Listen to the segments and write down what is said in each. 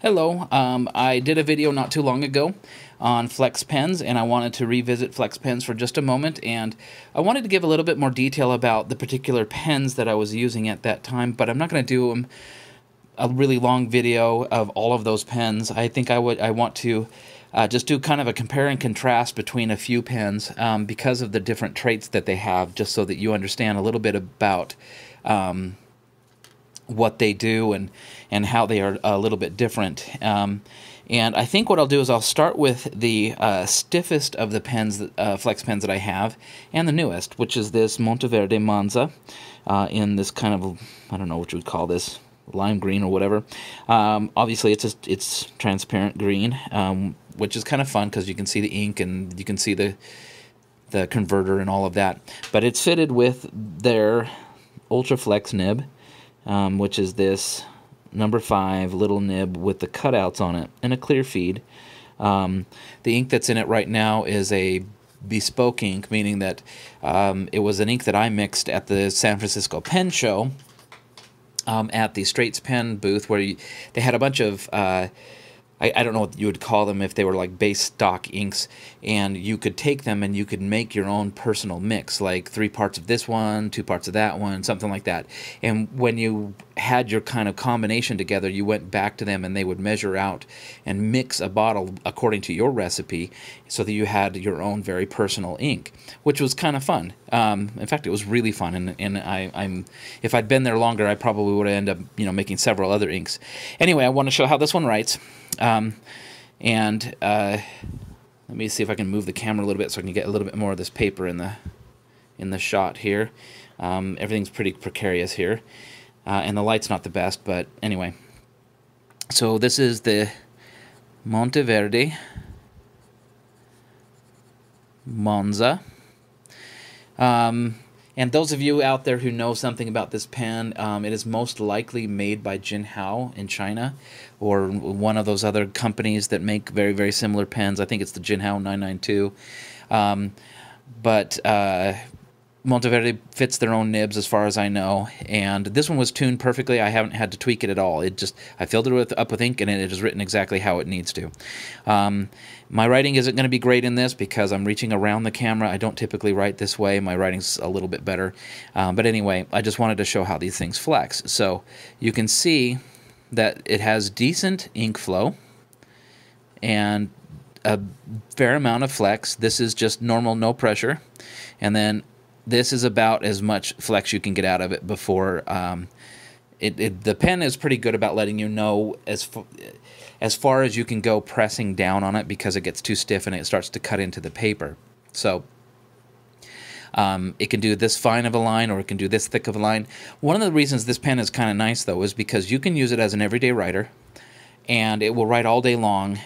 Hello, I did a video not too long ago on Flex pens, and I wanted to revisit Flex pens for just a moment, and I wanted to give a little bit more detail about the particular pens that I was using at that time, but I'm not going to do a really long video of all of those pens. I think I want to just do kind of a compare and contrast between a few pens because of the different traits that they have, just so that you understand a little bit about what they do and how they are a little bit different. And I think what I'll do is I'll start with the stiffest of the pens, Flex pens that I have, and the newest, which is this Monteverde Monza in this kind of, I don't know what you would call this, lime green or whatever. Obviously it's transparent green, which is kind of fun because you can see the ink and you can see the converter and all of that. But it's fitted with their Ultra Flex nib, which is this number 5 little nib with the cutouts on it and a clear feed. The ink that's in it right now is a bespoke ink, meaning that it was an ink that I mixed at the San Francisco Pen Show at the Straits Pen booth, where they had a bunch of I don't know what you would call them, if they were like base stock inks, and you could take them and you could make your own personal mix, like 3 parts of this one, 2 parts of that one, something like that. And when you had your kind of combination together, you went back to them and they would measure out and mix a bottle according to your recipe so that you had your own very personal ink, which was kind of fun. In fact, it was really fun, and if I'd been there longer, I probably would have ended up making several other inks. Anyway, I want to show how this one writes. Let me see if I can move the camera a little bit so I can get a little bit more of this paper in the shot here. Everything's pretty precarious here, and the light's not the best, but anyway. So this is the Monteverde Monza. And those of you out there who know something about this pen, it is most likely made by Jinhao in China, or one of those other companies that make very, very similar pens. I think it's the Jinhao 992. But Monteverde fits their own nibs as far as I know, and this one was tuned perfectly. I haven't had to tweak it at all. I filled it up with ink, and it is written exactly how it needs to. My writing isn't going to be great in this because I'm reaching around the camera. I don't typically write this way. My writing's a little bit better. But anyway, I just wanted to show how these things flex. So you can see that it has decent ink flow and a fair amount of flex. This is just normal, no pressure. And then this is about as much flex you can get out of it before the pen is pretty good about letting you know as far as you can go pressing down on it, because it gets too stiff and it starts to cut into the paper. So it can do this fine of a line, or it can do this thick of a line. One of the reasons this pen is kind of nice, though, is because you can use it as an everyday writer, and it will write all day long,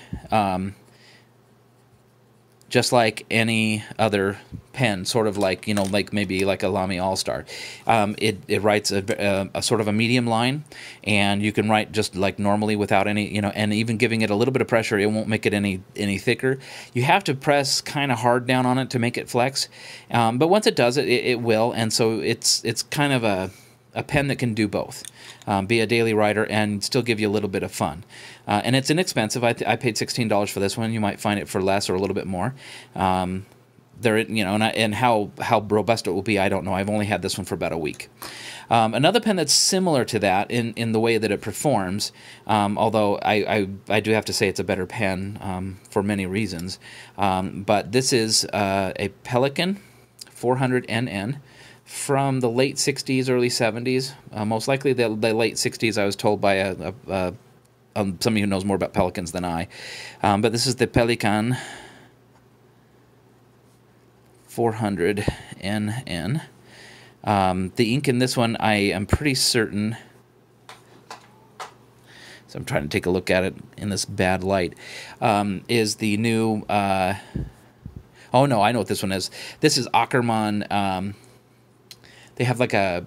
just like any other pen, sort of like, like maybe like a Lamy All-Star. It writes a sort of a medium line, and you can write just like normally without any, and even giving it a little bit of pressure, it won't make it any thicker. You have to press kind of hard down on it to make it flex, but once it does it will, and so it's kind of a pen that can do both, be a daily writer and still give you a little bit of fun. And it's inexpensive. I paid $16 for this one. You might find it for less or a little bit more. And how robust it will be, I don't know. I've only had this one for about a week. Another pen that's similar to that in the way that it performs, although I do have to say it's a better pen for many reasons. But this is a Pelican 400 NN. From the late 60s, early 70s, most likely the late 60s, I was told by somebody who knows more about Pelicans than I. But this is the Pelican 400 NN. The ink in this one, I am pretty certain, so I'm trying to take a look at it in this bad light, is the new, oh no, I know what this one is. This is Ackerman. They have like a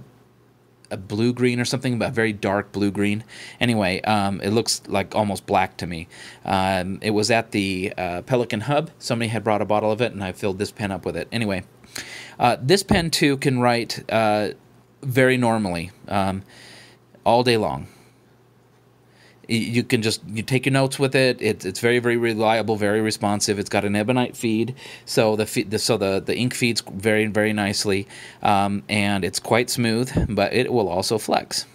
blue-green or something, a very dark blue-green. Anyway, it looks like almost black to me. It was at the Pelican Hub. Somebody had brought a bottle of it, and I filled this pen up with it. Anyway, this pen, too, can write very normally all day long. You can just take your notes with it. It's very, very reliable, very responsive. It's got an ebonite feed, so the ink feeds very, very nicely, and it's quite smooth, but it will also flex.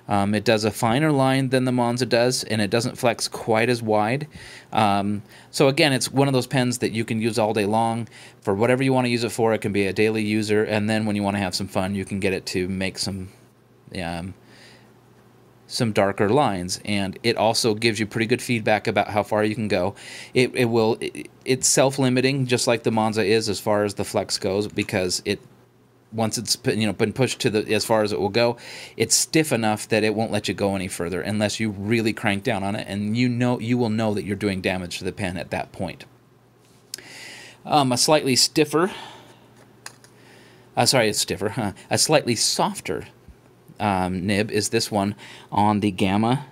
It does a finer line than the Monza does, and it doesn't flex quite as wide. So again, it's one of those pens that you can use all day long for whatever you want to use it for. It can be a daily user, and then when you want to have some fun, you can get it to make some darker lines. And it also gives you pretty good feedback about how far you can go. It's self-limiting, just like the Monza is as far as the flex goes, because once it's been pushed to as far as it will go, it's stiff enough that it won't let you go any further unless you really crank down on it, and you will know that you're doing damage to the pen at that point. A slightly stiffer, a slightly softer nib is this one on the Gamma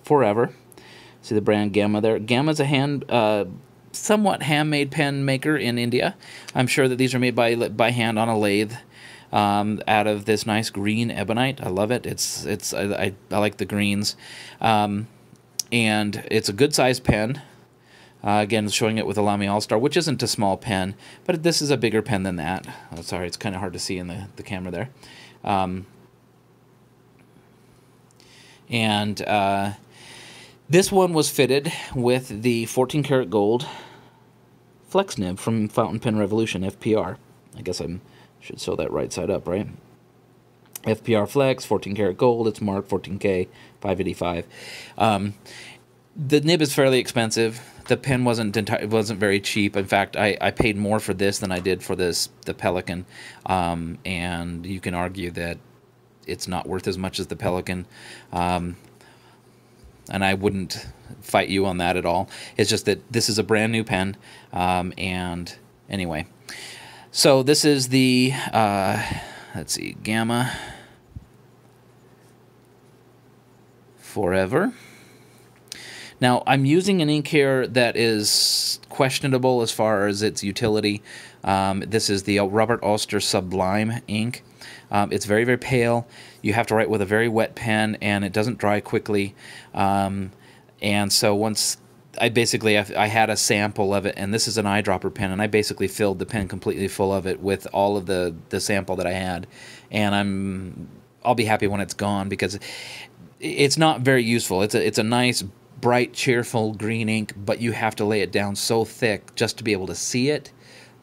Forever. See the brand Gamma there. Gamma's a somewhat handmade pen maker in India. I'm sure that these are made by hand on a lathe. Out of this nice green ebonite. I love it. I like the greens, and it's a good sized pen. Again, showing it with a Lamy All-Star, which isn't a small pen, but this is a bigger pen than that. Oh, sorry, it's kind of hard to see in the camera there. This one was fitted with the 14 karat gold Flex Nib from Fountain Pen Revolution, FPR. I guess I should sew that right side up, right? FPR Flex, 14 karat gold. It's marked 14K, 585. The nib is fairly expensive. The pen wasn't very cheap. In fact, I paid more for this than I did for the Pelican, and you can argue that it's not worth as much as the Pelican. And I wouldn't fight you on that at all. It's just that this is a brand new pen, and anyway. So this is the, let's see, Gamma Forever. Now, I'm using an ink here that is questionable as far as its utility. This is the Robert Austere Sublime ink. It's very, very pale. You have to write with a very wet pen, and it doesn't dry quickly. And so once I had a sample of it, and this is an eyedropper pen, and I basically filled the pen completely full of it with all of the sample that I had, and I'll be happy when it's gone, because it's not very useful. It's a nice, bright, cheerful green ink, but you have to lay it down so thick just to be able to see it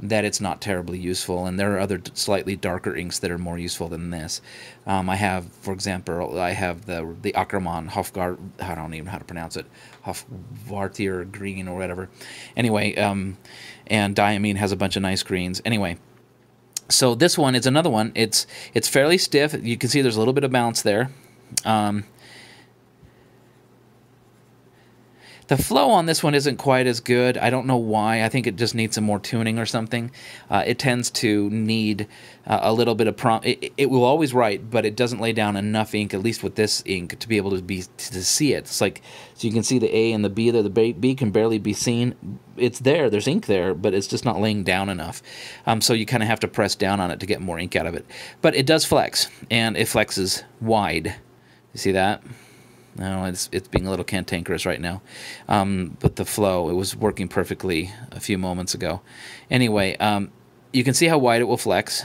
that it's not terribly useful. And there are other slightly darker inks that are more useful than this. I have, for example, the Ackermann Hofgar, I don't even know how to pronounce it, Hofwartier green or whatever. Anyway, and Diamine has a bunch of nice greens. Anyway, so this one is another one. It's fairly stiff. You can see there's a little bit of bounce there. The flow on this one isn't quite as good. I don't know why. I think it just needs some more tuning or something. It tends to need a little bit of prompt. It will always write, but it doesn't lay down enough ink, at least with this ink, to be able to see it. It's like, so you can see the A and the B there. The B can barely be seen. It's there. There's ink there, but it's just not laying down enough. So you kind of have to press down on it to get more ink out of it. But it does flex, and it flexes wide. You see that? No, it's being a little cantankerous right now. But the flow, it was working perfectly a few moments ago. Anyway, you can see how wide it will flex.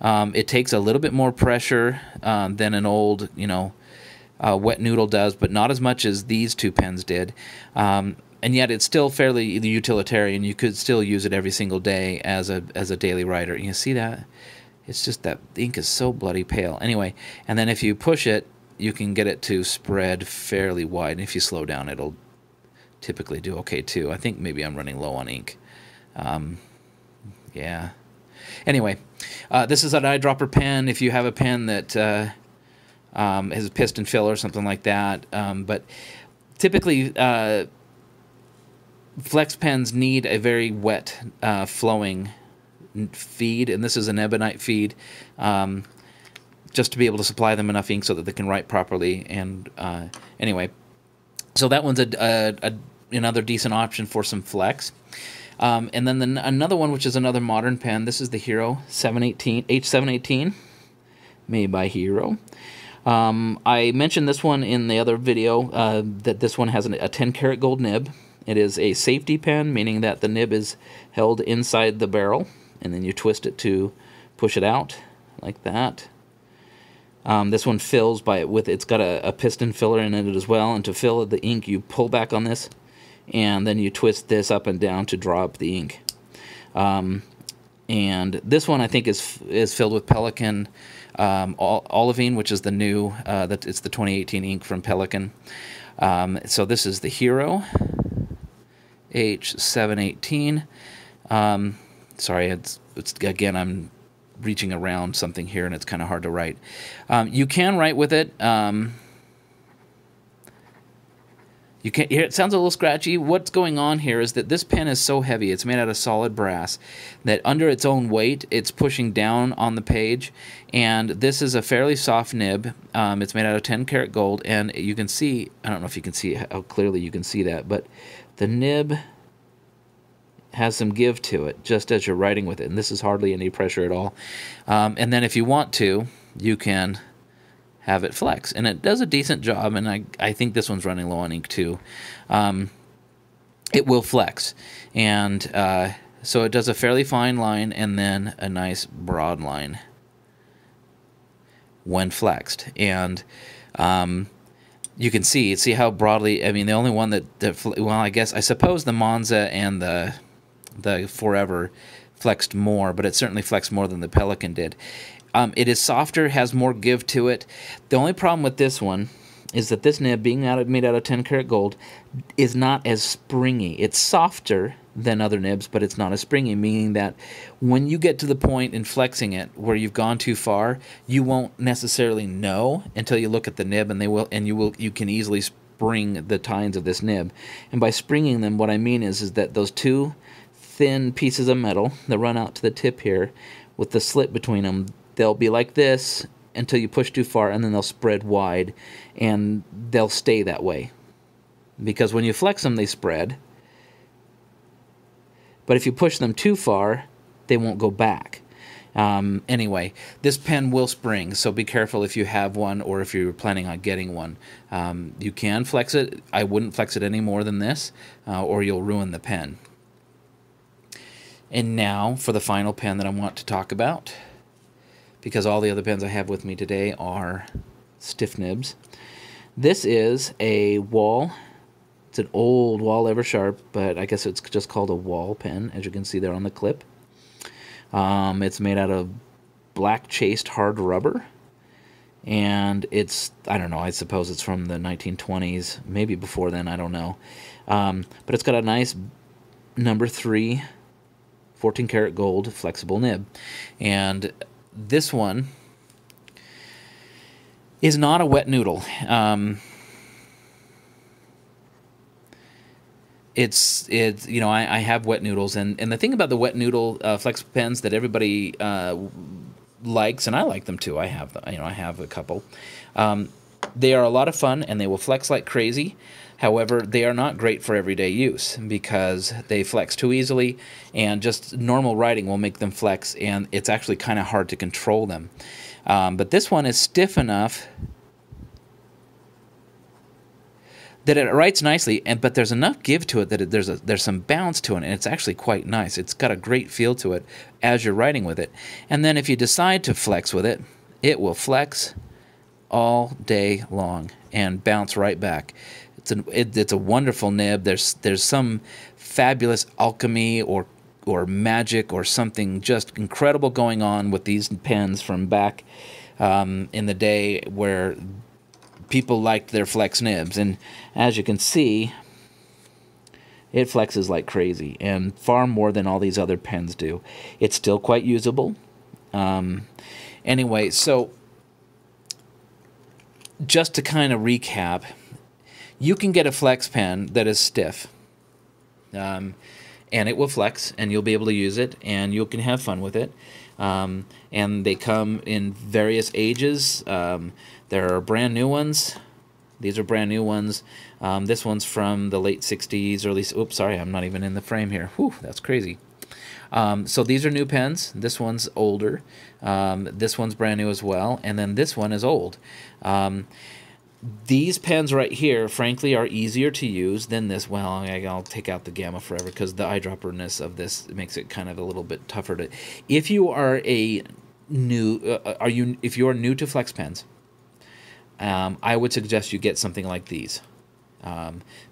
It takes a little bit more pressure than an old, wet noodle does, but not as much as these two pens did. And yet it's still fairly utilitarian. You could still use it every single day as a daily writer. You see that? It's just that the ink is so bloody pale. Anyway, and then if you push it, you can get it to spread fairly wide. And if you slow down, it'll typically do okay too. I think maybe I'm running low on ink. Yeah. Anyway, this is an eyedropper pen. If you have a pen that has a piston fill or something like that. But typically, flex pens need a very wet, flowing feed, and this is an ebonite feed. Just to be able to supply them enough ink so that they can write properly. And anyway, so that one's another decent option for some flex. And then another one, which is another modern pen. This is the Hero 718 H718, made by Hero. I mentioned this one in the other video, that this one has a 10 karat gold nib. It is a safety pen, meaning that the nib is held inside the barrel, and then you twist it to push it out like that. This one fills it's got a piston filler in it as well, and to fill the ink you pull back on this, and then you twist this up and down to draw up the ink. And this one I think is filled with Pelican olivine, which is the new, it's the 2018 ink from Pelican. So this is the Hero H718. Sorry, it's again, I'm reaching around something here and it's kind of hard to write. You can write with it. You can hear it sounds a little scratchy. What's going on here is that this pen is so heavy, it's made out of solid brass, that under its own weight, it's pushing down on the page. And this is a fairly soft nib. It's made out of 10 karat gold, and you can see, I don't know if you can see how clearly you can see that, but the nib has some give to it just as you're writing with it, and this is hardly any pressure at all. And then if you want to, you can have it flex, and it does a decent job, and I think this one's running low on ink too. It will flex, and so it does a fairly fine line and then a nice broad line when flexed. And you can see how broadly, I mean, the only one well, I suppose the Monza and the Forever flexed more, but it certainly flexed more than the Pelican did. It is softer, has more give to it. The only problem with this one is that this nib, being made out of 10 karat gold, is not as springy. It's softer than other nibs, but it's not as springy, meaning that when you get to the point in flexing it where you've gone too far, you won't necessarily know until you look at the nib, and you can easily spring the tines of this nib. And by springing them, what I mean is that those two thin pieces of metal that run out to the tip here with the slit between them, they'll be like this until you push too far, and then they'll spread wide, and they'll stay that way. Because when you flex them, they spread. But if you push them too far, they won't go back. Anyway, this pen will spring, so be careful if you have one or if you're planning on getting one. You can flex it. I wouldn't flex it any more than this, or you'll ruin the pen. And now for the final pen that I want to talk about, because all the other pens I have with me today are stiff nibs. This is a Wall. It's an old Wall Eversharp, but I guess it's just called a Wall pen, as you can see there on the clip. It's made out of black chased hard rubber, and it's, I don't know, I suppose it's from the 1920s, maybe before then, I don't know. But it's got a nice number 3 14 karat gold flexible nib, and this one is not a wet noodle. It's you know, I have wet noodles, and the thing about the wet noodle flex pens that everybody likes, and I like them too. I have a couple. They are a lot of fun, and they will flex like crazy. However, they are not great for everyday use because they flex too easily, and just normal writing will make them flex, and it's actually kind of hard to control them. But this one is stiff enough that it writes nicely, but there's enough give to it that there's some bounce to it, and it's actually quite nice. It's got a great feel to it as you're writing with it. And then if you decide to flex with it, it will flex all day long and bounce right back. It's a wonderful nib. There's some fabulous alchemy or magic or something just incredible going on with these pens from back in the day where people liked their flex nibs. And as you can see, it flexes like crazy, and far more than all these other pens do. It's still quite usable. Anyway, so just to kind of recap, you can get a flex pen that is stiff, and it will flex, and you'll be able to use it, and you can have fun with it. And they come in various ages. There are brand new ones. These are brand new ones. This one's from the late 60s, early... Oops, sorry, I'm not even in the frame here. Whew, that's crazy. So these are new pens. This one's older. This one's brand new as well. And then this one is old. These pens right here, frankly, are easier to use than this. Well, I'll take out the Gamma forever because the eyedropperness of this makes it kind of a little bit tougher to. If you are a new, if you are new to Flex pens, I would suggest you get something like these.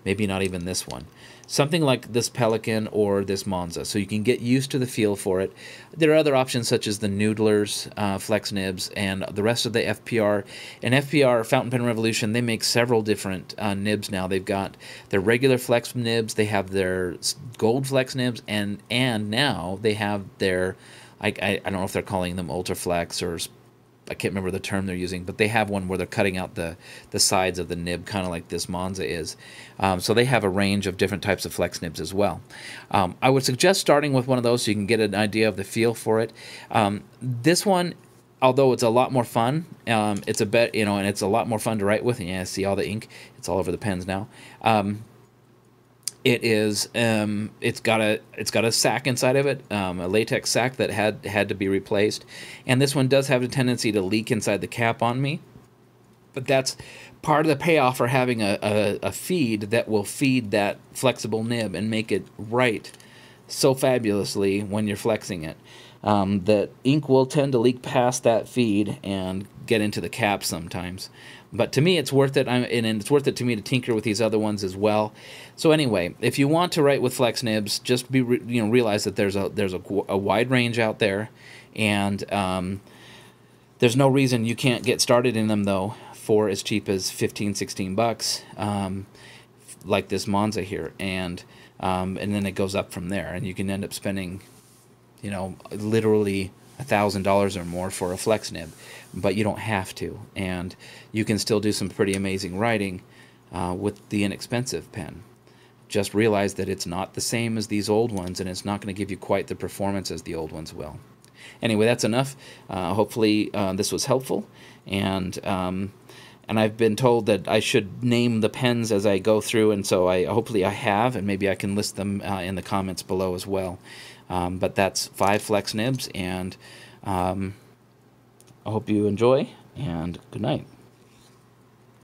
Maybe not even this one. Something like this Pelican or this Monza, so you can get used to the feel for it. There are other options such as the Noodlers, Flex Nibs, and the rest of the FPR. And FPR, Fountain Pen Revolution, they make several different nibs now. They've got their regular Flex Nibs, they have their gold Flex Nibs, and now they have their, I don't know if they're calling them Ultra Flex or I can't remember the term they're using, but they have one where they're cutting out the sides of the nib, kind of like this Monza is. So they have a range of different types of Flex Nibs as well. I would suggest starting with one of those so you can get an idea of the feel for it. This one, although it's a lot more fun, it's a bit, and it's a lot more fun to write with. And yeah, see all the ink; it's all over the pens now. It is. It's got a sack inside of it, a latex sack that had to be replaced, and this one does have a tendency to leak inside the cap on me. But that's part of the payoff for having a feed that will feed that flexible nib and make it write so fabulously when you're flexing it. That ink will tend to leak past that feed and get into the cap sometimes. But to me, it's worth it, and it's worth it to me to tinker with these other ones as well. So anyway, if you want to write with Flex Nibs, just realize that there's a wide range out there, and there's no reason you can't get started in them though for as cheap as $15-16, like this Monza here, and then it goes up from there, and you can end up spending, literally $1,000 or more for a Flex Nib, but you don't have to, and you can still do some pretty amazing writing with the inexpensive pen. Just realize that it's not the same as these old ones, and it's not going to give you quite the performance as the old ones will. Anyway, that's enough. Hopefully this was helpful, and I've been told that I should name the pens as I go through, and so hopefully I have, and maybe I can list them in the comments below as well. But that's 5 Flex Nibs, and I hope you enjoy, and good night.